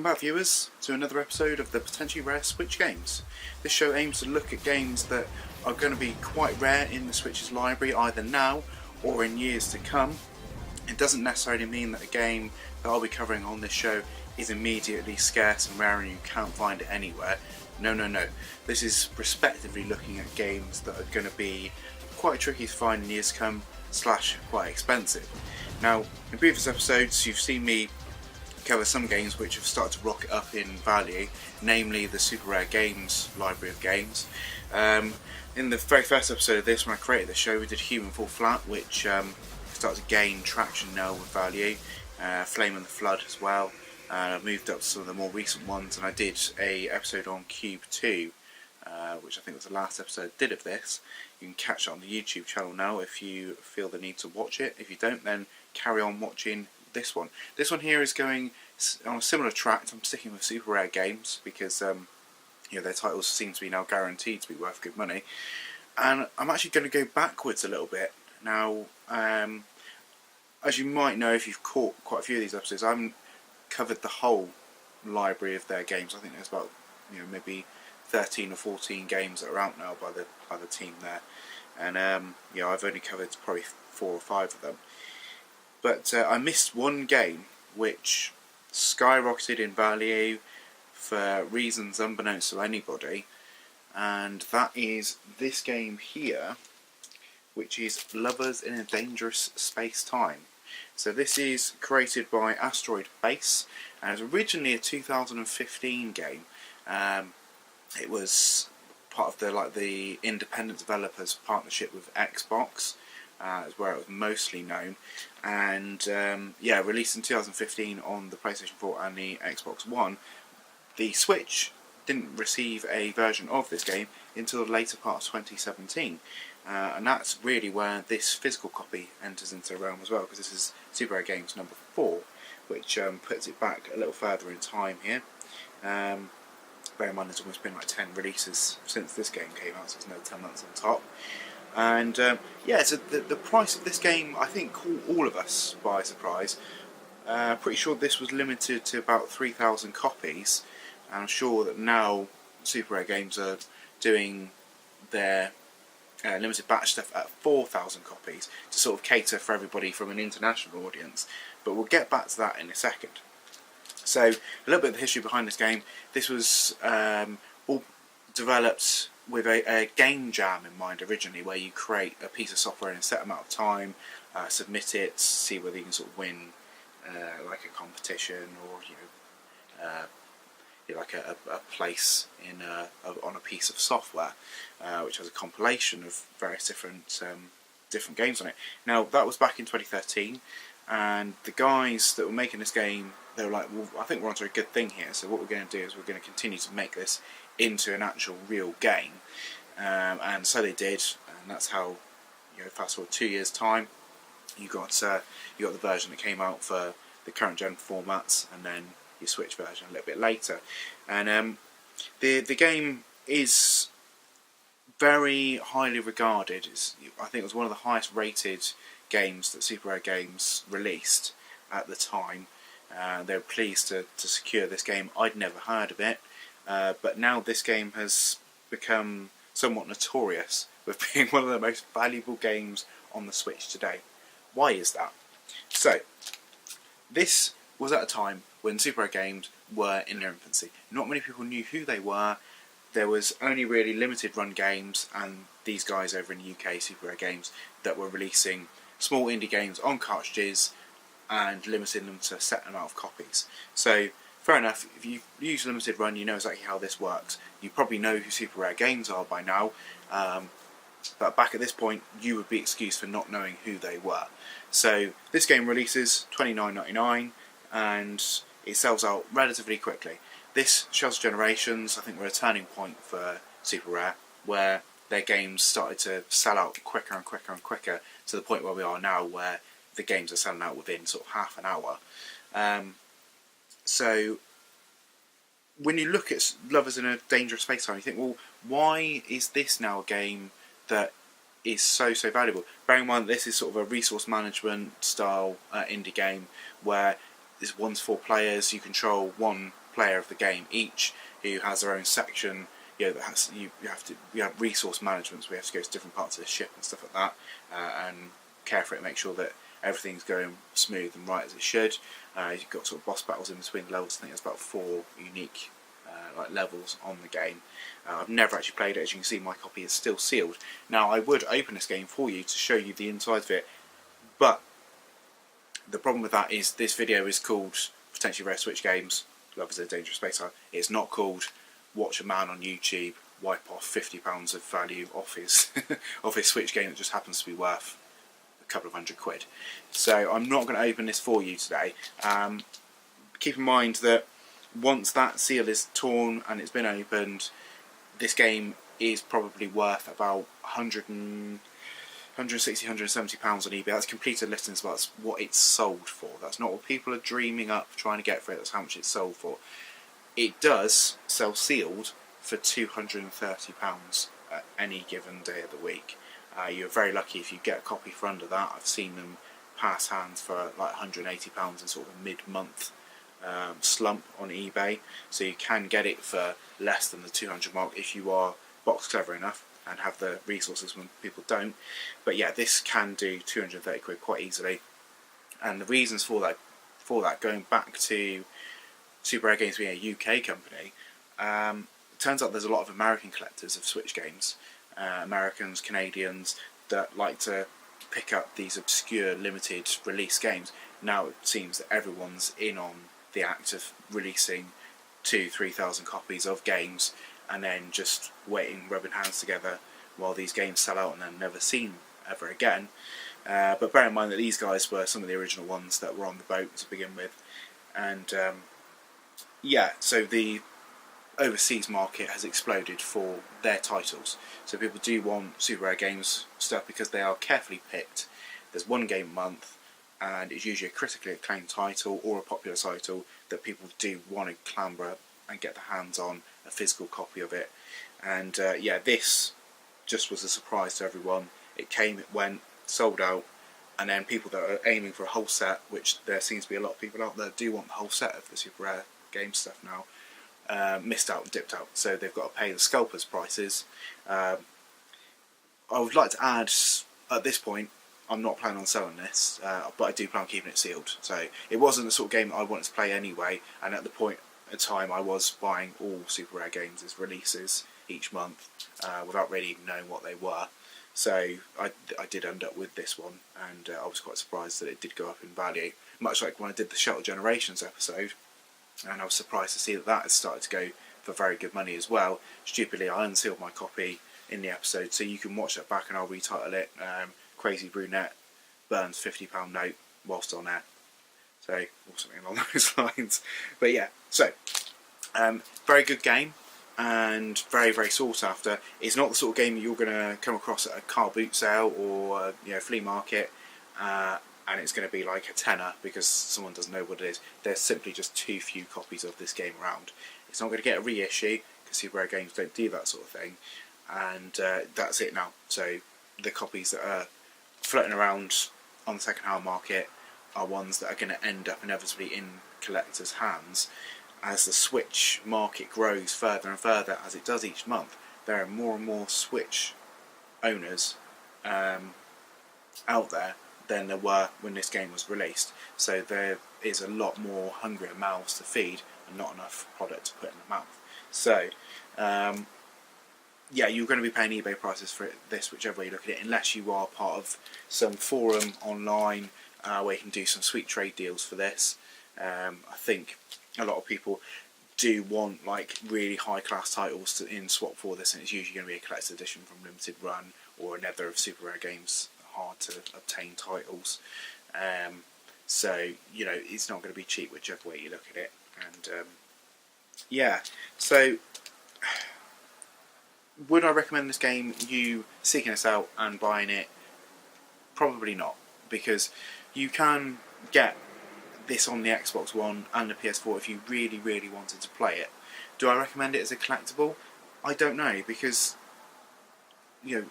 back, viewers, to another episode of the Potentially Rare Switch Games. This show aims to look at games that are going to be quite rare in the Switch's library, either now or in years to come. It doesn't necessarily mean that a game that I'll be covering on this show is immediately scarce and rare and you can't find it anywhere. No. This is respectively looking at games that are going to be quite tricky to find in years to come, / quite expensive. Now, in previous episodes, you've seen me cover some games which have started to rocket up in value, namely the Super Rare Games library of games. In the very first episode of this, when I created the show, we did Human Fall Flat, which started to gain traction now with value. Flame and the Flood as well. I've moved up to some of the more recent ones, and I did a episode on Cube 2, which I think was the last episode I did of this. You can catch it on the YouTube channel now if you feel the need to watch it. If you don't, then carry on watching this one. This one here is going on a similar track. I'm sticking with Super Rare Games because their titles seem to be now guaranteed to be worth good money. And I'm actually going to go backwards a little bit. Now, as you might know if you've caught quite a few of these episodes, I haven't covered the whole library of their games. I think there's about maybe 13 or 14 games that are out now by the team there. And I've only covered probably 4 or 5 of them. But I missed one game which skyrocketed in value for reasons unbeknownst to anybody, and that is this game here, which is Lovers in a Dangerous Spacetime. So this is created by Asteroid Base, and it was originally a 2015 game. It was part of the independent developers partnership with Xbox. Is where it was mostly known, and released in 2015 on the PlayStation 4 and the Xbox One. The Switch didn't receive a version of this game until the later part of 2017, and that's really where this physical copy enters into the realm as well, because this is Super Rare Games number 4, which puts it back a little further in time here. Bear in mind there's almost been like 10 releases since this game came out, so there's no 10 months on top. And so the price of this game, I think, caught all of us by surprise. Pretty sure this was limited to about 3,000 copies, and I'm sure that now Super Rare Games are doing their limited batch stuff at 4,000 copies to sort of cater for everybody from an international audience. But we'll get back to that in a second. So, a little bit of the history behind this game. This was all developed with a game jam in mind originally, where you create a piece of software in a set amount of time, submit it, see whether you can sort of win like a competition or like a place in on a piece of software, which has a compilation of various different games on it. Now that was back in 2013, and the guys that were making this game, they were like, well, I think we're onto a good thing here, so what we're going to do is we're going to continue to make this into an actual real game, and so they did, and that's how, fast forward 2 years time, you got the version that came out for the current gen formats, and then your Switch version a little bit later. And the game is very highly regarded. I think it was one of the highest rated games that Super Rare Games released at the time. They were pleased to secure this game. I'd never heard of it. But now this game has become somewhat notorious with being one of the most valuable games on the Switch today. Why is that? So, this was at a time when Super Rare Games were in their infancy. Not many people knew who they were. There was only really limited run games, and these guys over in the UK, Super Rare Games, that were releasing small indie games on cartridges and limiting them to a set amount of copies. So, fair enough, if you use limited run, you know exactly how this works. You probably know who Super Rare Games are by now, but back at this point, you would be excused for not knowing who they were. So this game releases $29.99, and it sells out relatively quickly. This Shelter Generations, I think, were a turning point for Super Rare, where their games started to sell out quicker and quicker and quicker, to the point where we are now, where the games are selling out within sort of half an hour. So, when you look at Lovers in a Dangerous Spacetime, you think, well, why is this now a game that is so valuable? Bearing in mind this is sort of a resource management style indie game where there's 1 to 4 players, you control one player of the game each, who has their own section. You know, that has, you have resource management, so we have to go to different parts of the ship and stuff like that, and care for it, make sure that everything's going smooth and right as it should. You've got sort of boss battles in between levels. I think there's about 4 unique like levels on the game. I've never actually played it. As you can see, my copy is still sealed. Now, I would open this game for you to show you the inside of it, but the problem with that is this video is called Potentially Rare Switch Games, Love is a Dangerous Spacetime. It's not called Watch a Man on YouTube wipe off £50 of value off his off his Switch game that just happens to be worth a couple of £100. So I'm not going to open this for you today. Keep in mind that once that seal is torn and it's been opened, this game is probably worth about £160, £170 on eBay. That's completed listings, but that's what it's sold for. That's not what people are dreaming up trying to get for it. That's how much it's sold for. It does sell sealed for £230 at any given day of the week. You're very lucky if you get a copy for under that. I've seen them pass hands for like £180 in sort of a mid-month slump on eBay, so you can get it for less than the 200 mark if you are box clever enough and have the resources when people don't. But yeah, this can do 230 quid quite easily, and the reasons for that going back to Super Rare Games being a UK company, it turns out there's a lot of American collectors of Switch games, Americans, Canadians, that like to pick up these obscure limited release games. Now it seems that everyone's in on the act of releasing 2,000-3,000 copies of games and then just waiting, rubbing hands together while these games sell out and then never seen ever again. But bear in mind that these guys were some of the original ones that were on the boat to begin with. And yeah, so the overseas market has exploded for their titles. So people do want Super Rare Games stuff because they are carefully picked. There's one game a month, and it's usually a critically acclaimed title or a popular title that people do want to clamber and get their hands on a physical copy of it. And yeah, this just was a surprise to everyone. It came, it went, sold out, and then people that are aiming for a whole set, which there seems to be a lot of people out there do want the whole set of the Super Rare Game stuff now, missed out and dipped out. So they've got to pay the scalpers prices. I would like to add, at this point, I'm not planning on selling this, but I do plan on keeping it sealed. So it wasn't the sort of game that I wanted to play anyway, and at the point in time I was buying all Super Rare Games as releases each month without really even knowing what they were. So I did end up with this one, and I was quite surprised that it did go up in value, much like when I did the Shuttle Generations episode, and I was surprised to see that that had started to go for very good money as well. Stupidly, I unsealed my copy in the episode, so you can watch that back and I'll retitle it Crazy Brunette burns £50 note whilst on air, so, or something along those lines. But yeah, so very good game and very, very sought after. It's not the sort of game you're going to come across at a car boot sale or flea market, and it's going to be like a tenner because someone doesn't know what it is. There's simply just too few copies of this game around. It's not going to get a reissue because Super Rare Games don't do that sort of thing, and that's it now. So the copies that are floating around on the second-hand market are ones that are going to end up inevitably in collectors' hands. As the Switch market grows further and further, as it does each month, there are more and more Switch owners out there than there were when this game was released. So there is a lot more hungrier mouths to feed and not enough product to put in the mouth. So yeah, you're going to be paying eBay prices for this whichever way you look at it, unless you are part of some forum online where you can do some sweet trade deals for this. I think a lot of people do want like really high class titles in swap for this, and it's usually going to be a collector's edition from Limited Run or another of Super Rare Games hard to obtain titles. So it's not going to be cheap whichever way you look at it. And yeah, so would I recommend this game you seeking this out and buying it? Probably not, because you can get this on the Xbox One and the PS4 if you really, really wanted to play it. Do I recommend it as a collectible? I don't know, because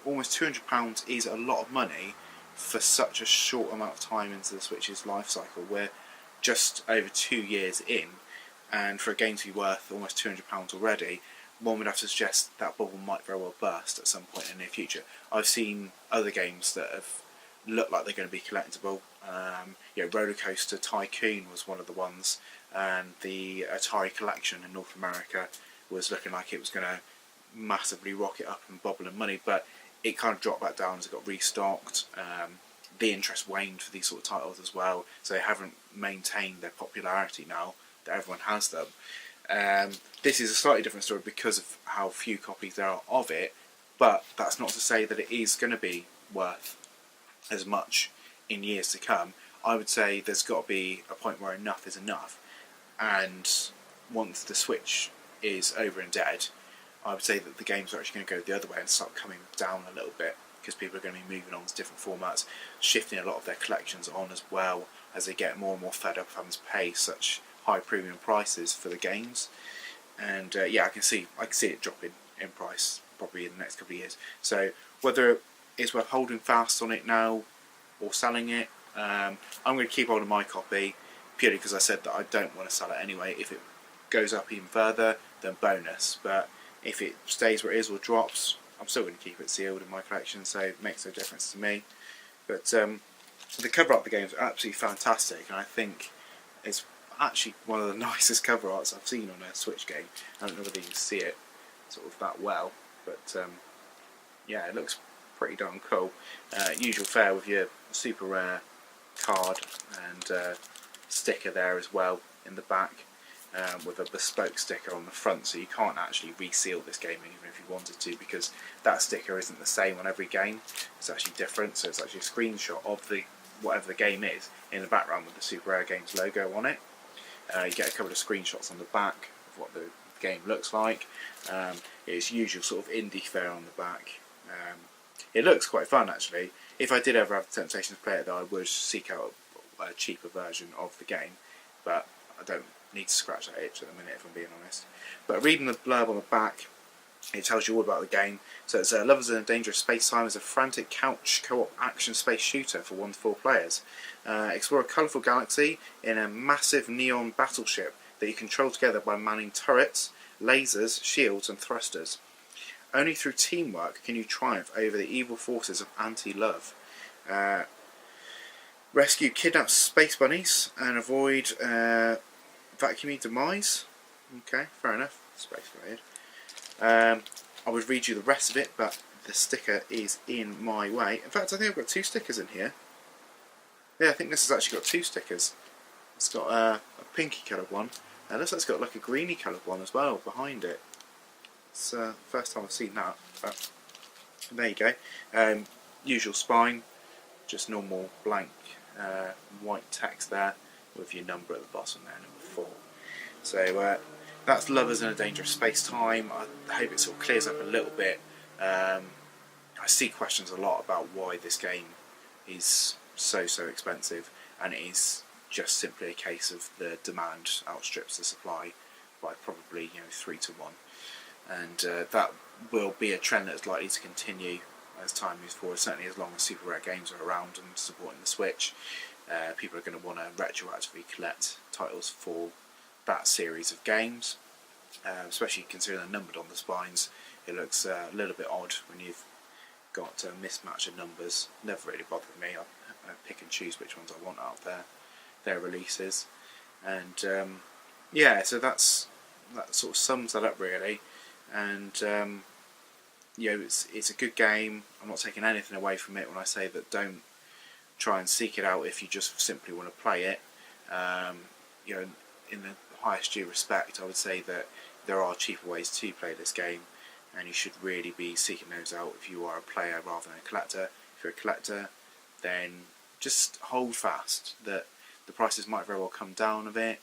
almost £200 is a lot of money for such a short amount of time into the Switch's life cycle. We're just over 2 years in, and for a game to be worth almost £200 already, one would have to suggest that bubble might very well burst at some point in the near future. I've seen other games that have looked like they're going to be collectible. Roller Coaster Tycoon was one of the ones, and the Atari Collection in North America was looking like it was going to massively rocket up and bubble in money, but it kind of dropped back down as it got restocked. The interest waned for these sort of titles as well, so they haven't maintained their popularity now that everyone has them. This is a slightly different story because of how few copies there are of it, but that's not to say that it is going to be worth as much in years to come. I would say there's got to be a point where enough is enough, and once the Switch is over and dead, I would say that the games are actually going to go the other way and start coming down a little bit, because people are going to be moving on to different formats, shifting a lot of their collections on as well, as they get more and more fed up of having to pay such high premium prices for the games. And I can see it dropping in price probably in the next couple of years. So whether it's worth holding fast on it now or selling it, I'm going to keep hold of my copy purely because I said that I don't want to sell it anyway. If it goes up even further, then bonus. But if it stays where it is or drops, I'm still going to keep it sealed in my collection, so it makes no difference to me. But the cover art of the game is absolutely fantastic, and I think it's actually one of the nicest cover arts I've seen on a Switch game. I don't know whether you can see it sort of that well, but it looks pretty darn cool. Usual fare with your super rare card and sticker there as well in the back, with a bespoke sticker on the front, so you can't actually reseal this game even if you wanted to, because that sticker isn't the same on every game. It's actually different, so it's actually a screenshot of the whatever the game is in the background with the Super Rare Games logo on it. You get a couple of screenshots on the back of what the game looks like. It's usual sort of indie fare on the back. It looks quite fun actually. If I did ever have the temptation to play it though, I would seek out a cheaper version of the game, but I don't need to scratch that itch at the minute if I'm being honest. But reading the blurb on the back, it tells you all about the game. So it's Lovers in a Dangerous Spacetime is a frantic couch co-op action space shooter for 1 to 4 players. Explore a colourful galaxy in a massive neon battleship that you control together by manning turrets, lasers, shields and thrusters. Only through teamwork can you triumph over the evil forces of anti-love. Rescue kidnapped space bunnies and avoid vacuuming demise. Okay, fair enough. Space related. I would read you the rest of it, but the sticker is in my way. In fact, I think I've got 2 stickers in here. Yeah, I think this has actually got 2 stickers. It's got a pinky coloured one, and it looks like it's got like a greeny coloured one as well behind it. It's the first time I've seen that, but there you go. Usual spine, just normal blank white text there with your number at the bottom there, number 4. So that's Lovers in a Dangerous Space-Time. I hope it sort of clears up a little bit. I see questions a lot about why this game is so expensive, and it is just simply a case of the demand outstrips the supply by probably 3 to 1, and that will be a trend that is likely to continue as time moves forward. Certainly as long as Super Rare Games are around and supporting the Switch, people are going to want to retroactively collect titles for that series of games, especially considering they're numbered on the spines. It looks a little bit odd when you've got a mismatch of numbers. Never really bothered me. I pick and choose which ones I want out of their releases, and so that sort of sums that up really. And it's a good game. I'm not taking anything away from it when I say that don't try and seek it out if you just simply want to play it. In the highest due respect, I would say that there are cheaper ways to play this game, and you should really be seeking those out if you are a player rather than a collector. If you're a collector, then just hold fast that the prices might very well come down a bit.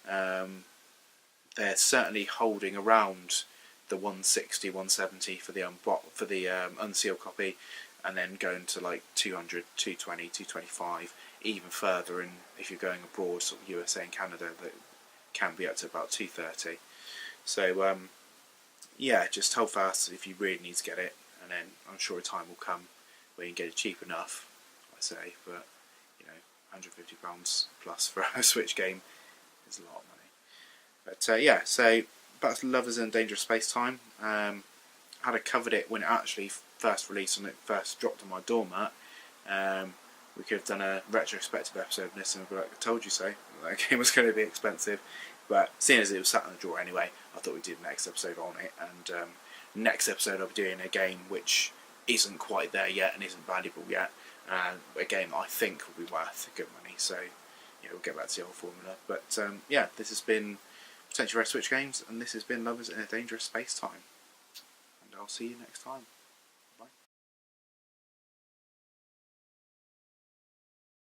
They're certainly holding around the 160, 170 for the unsealed copy, and then going to like 200, 220, 225, even further. And if you're going abroad, sort of USA and Canada, that can be up to about 230. So just hold fast if you really need to get it, and then I'm sure a time will come where you can get it cheap enough. I say, but £150 plus for a Switch game is a lot of money. But yeah, so that's Lovers in Dangerous Spacetime. Had I covered it when it actually first released and it first dropped on my doormat, we could have done a retrospective episode of this and be like, I told you so, that game was going to be expensive. But seeing as it was sat in the drawer anyway, I thought we'd do the next episode on it. And next episode I'll be doing a game which isn't quite there yet and isn't valuable yet. A game that I think will be worth good money. So yeah, we'll get back to the old formula. But yeah, this has been Potentially Rare Switch Games, and this has been Lovers in a Dangerous Space Time. And I'll see you next time.